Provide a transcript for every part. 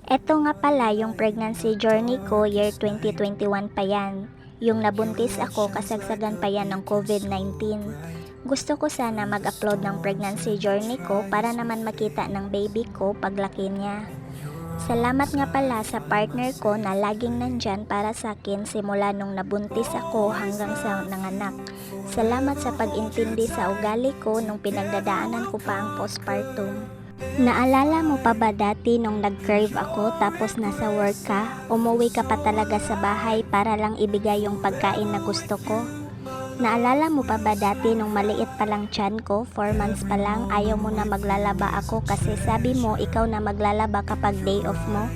Eto nga pala yung pregnancy journey ko, year 2021 pa yan. Yung nabuntis ako kasagsagan pa yan ng COVID-19. Gusto ko sana mag-upload ng pregnancy journey ko para naman makita ng baby ko paglaki niya. Salamat nga pala sa partner ko na laging nandyan para sa akin simula nung nabuntis ako hanggang sa nanganak. Salamat sa pag-intindi sa ugali ko nung pinagdadaanan ko pa ang postpartum. Naalala mo pa ba dati nung nag-crave ako tapos nasa work ka, umuwi ka pa talaga sa bahay para lang ibigay yung pagkain na gusto ko? Naalala mo pa ba dati nung maliit pa lang tiyan ko, 4 months pa lang, ayaw mo na maglalaba ako kasi sabi mo ikaw na maglalaba kapag day off mo?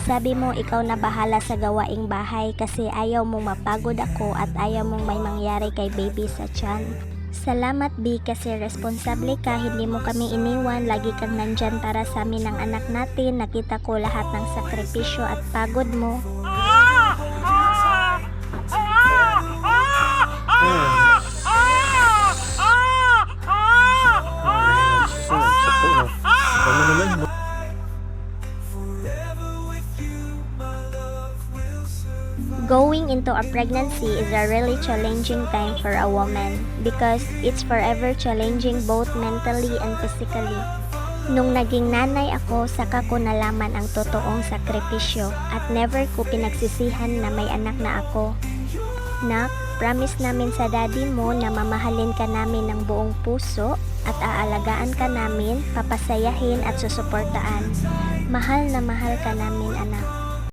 Sabi mo ikaw na bahala sa gawaing bahay kasi ayaw mong mapagod ako at ayaw mong may mangyari kay baby sa tiyan. Salamat B kasi responsable ka, hindi mo kami iniwan, lagi kang nandyan para sa amin ng anak natin, nakita ko lahat ng sakripisyo at pagod mo. Going into a pregnancy is a really challenging time for a woman because it's forever challenging both mentally and physically. Nung naging nanay ako, saka ko nalaman ang totoong sakripisyo at never ko pinagsisihan na may anak na ako. Nak, promise namin sa daddy mo na mamahalin ka namin ng buong puso at aalagaan ka namin, papasayahin at susuportaan. Mahal na mahal ka namin, anak.